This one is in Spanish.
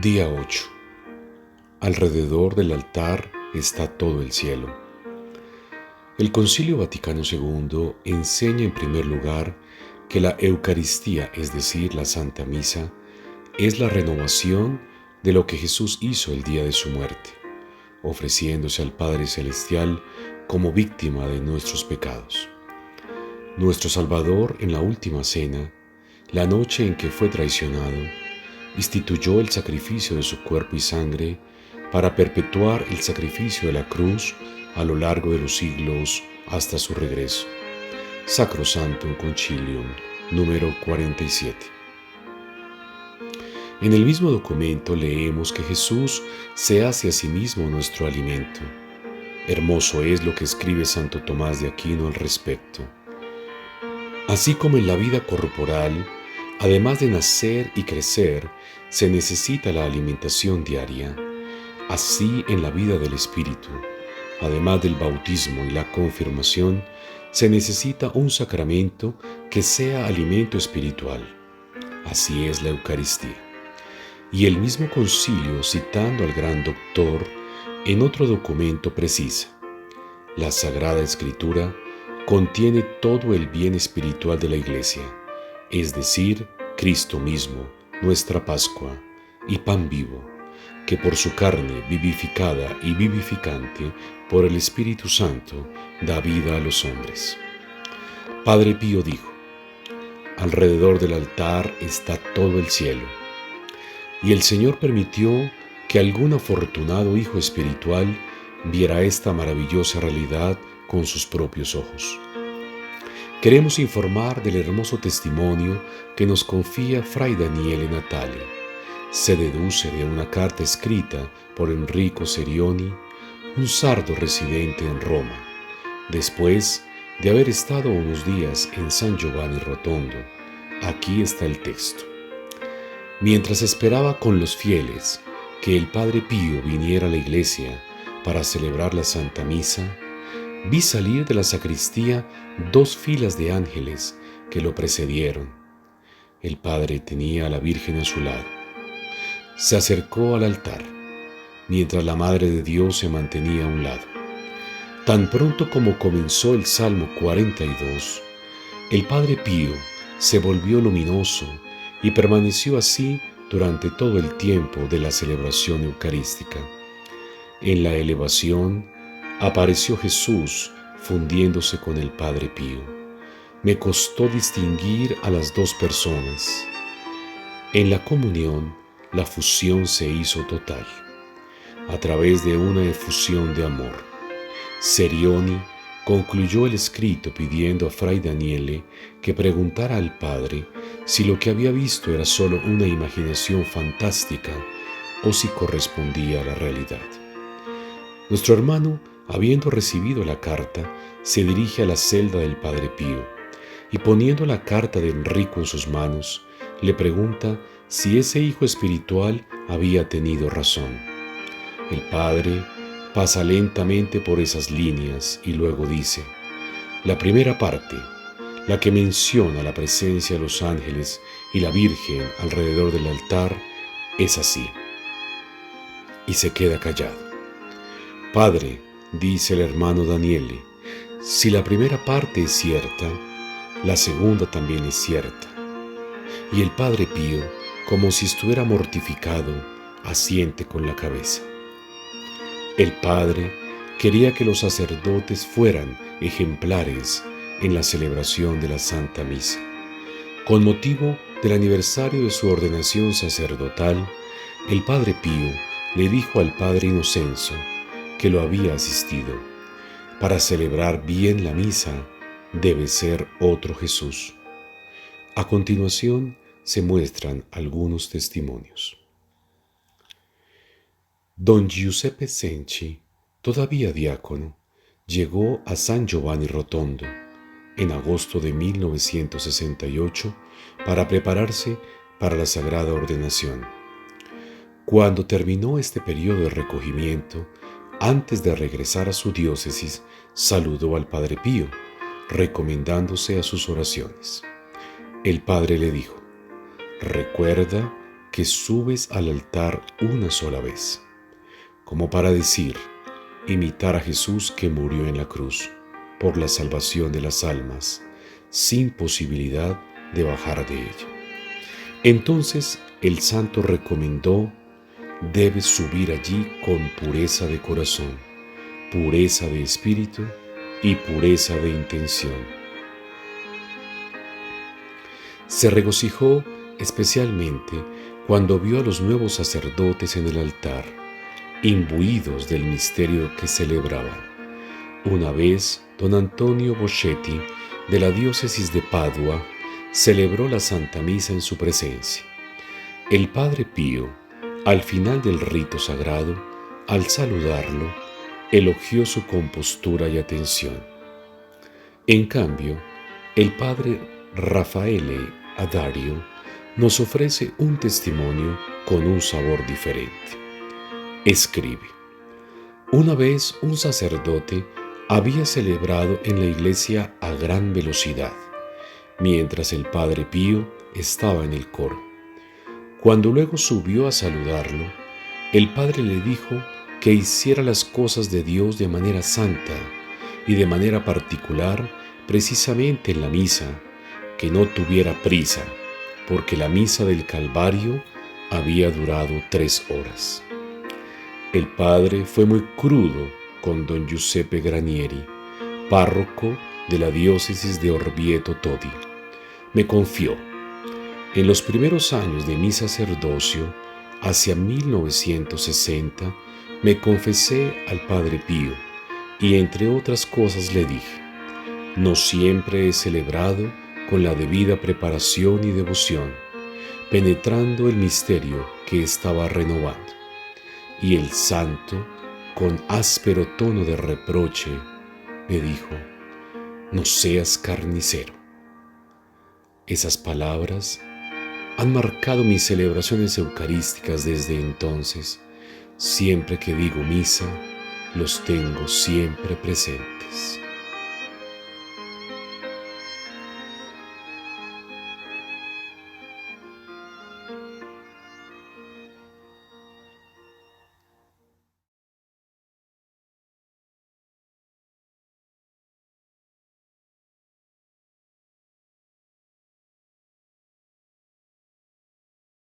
Día 8. Alrededor del altar está todo el cielo. El Concilio Vaticano II enseña en primer lugar que la Eucaristía, es decir, la Santa Misa, es la renovación de lo que Jesús hizo el día de su muerte, ofreciéndose al Padre Celestial como víctima de nuestros pecados. Nuestro Salvador, en la última cena, la noche en que fue traicionado, instituyó el sacrificio de su cuerpo y sangre para perpetuar el sacrificio de la cruz a lo largo de los siglos hasta su regreso. Sacrosanctum Concilium, número 47. En el mismo documento leemos que Jesús se hace a sí mismo nuestro alimento. Hermoso es lo que escribe Santo Tomás de Aquino al respecto. Así como en la vida corporal, además de nacer y crecer, se necesita la alimentación diaria, así en la vida del Espíritu, además del bautismo y la confirmación, se necesita un sacramento que sea alimento espiritual. Así es la Eucaristía. Y el mismo concilio, citando al gran doctor, en otro documento precisa: la Sagrada Escritura contiene todo el bien espiritual de la Iglesia, es decir, Cristo mismo, nuestra Pascua y pan vivo, que por su carne vivificada y vivificante por el Espíritu Santo da vida a los hombres. Padre Pío dijo: alrededor del altar está todo el cielo. Y el Señor permitió que algún afortunado hijo espiritual viera esta maravillosa realidad con sus propios ojos. Queremos informar del hermoso testimonio que nos confía Fray Daniele Natali. Se deduce de una carta escrita por Enrico Serioni, un sardo residente en Roma, después de haber estado unos días en San Giovanni Rotondo. Aquí está el texto. Mientras esperaba con los fieles que el Padre Pío viniera a la iglesia para celebrar la Santa Misa, vi salir de la sacristía 2 filas de ángeles que lo precedieron. El Padre tenía a la Virgen a su lado. Se acercó al altar, mientras la Madre de Dios se mantenía a un lado. Tan pronto como comenzó el Salmo 42, el Padre Pío se volvió luminoso y permaneció así durante todo el tiempo de la celebración eucarística. En la elevación apareció Jesús fundiéndose con el Padre Pío. Me costó distinguir a las 2 personas. En la comunión, la fusión se hizo total, a través de una efusión de amor. Serioni concluyó el escrito pidiendo a Fray Daniele que preguntara al Padre si lo que había visto era solo una imaginación fantástica o si correspondía a la realidad. Nuestro hermano, habiendo recibido la carta, se dirige a la celda del Padre Pío y, poniendo la carta de Enrico en sus manos, le pregunta si ese hijo espiritual había tenido razón. El Padre pasa lentamente por esas líneas y luego dice: la primera parte, la que menciona la presencia de los ángeles y la Virgen alrededor del altar, es así. Y se queda callado. Padre, dice el hermano Daniele, si la primera parte es cierta, la segunda también es cierta. Y el Padre Pío, como si estuviera mortificado, asiente con la cabeza. El Padre quería que los sacerdotes fueran ejemplares en la celebración de la Santa Misa. Con motivo del aniversario de su ordenación sacerdotal, el Padre Pío le dijo al Padre Inocenso, que lo había asistido: para celebrar bien la misa debe ser otro Jesús. A continuación se muestran algunos testimonios. Don Giuseppe Cenci, todavía diácono, llegó a San Giovanni Rotondo en agosto de 1968 para prepararse para la sagrada ordenación. Cuando terminó este periodo de recogimiento, antes de regresar a su diócesis, saludó al Padre Pío, recomendándose a sus oraciones. El Padre le dijo: recuerda que subes al altar una sola vez, como para decir, imitar a Jesús que murió en la cruz por la salvación de las almas, sin posibilidad de bajar de ella. Entonces el santo recomendó: debes subir allí con pureza de corazón, pureza de espíritu y pureza de intención. Se regocijó especialmente cuando vio a los nuevos sacerdotes en el altar, imbuidos del misterio que celebraban. Una vez, don Antonio Boschetti, de la diócesis de Padua, celebró la Santa Misa en su presencia. El Padre Pío, al final del rito sagrado, al saludarlo, elogió su compostura y atención. En cambio, el Padre Raffaele Adario nos ofrece un testimonio con un sabor diferente. Escribe: una vez un sacerdote había celebrado en la iglesia a gran velocidad, mientras el Padre Pío estaba en el coro. Cuando luego subió a saludarlo, el Padre le dijo que hiciera las cosas de Dios de manera santa y de manera particular, precisamente en la misa, que no tuviera prisa, porque la misa del Calvario había durado 3 horas. El Padre fue muy crudo con don Giuseppe Granieri, párroco de la diócesis de Orvieto Todi. Me confió: en los primeros años de mi sacerdocio, hacia 1960, me confesé al Padre Pío y, entre otras cosas, le dije: no siempre he celebrado con la debida preparación y devoción, penetrando el misterio que estaba renovando. Y el santo, con áspero tono de reproche, me dijo: no seas carnicero. Esas palabras han marcado mis celebraciones eucarísticas desde entonces. Siempre que digo misa, los tengo siempre presentes.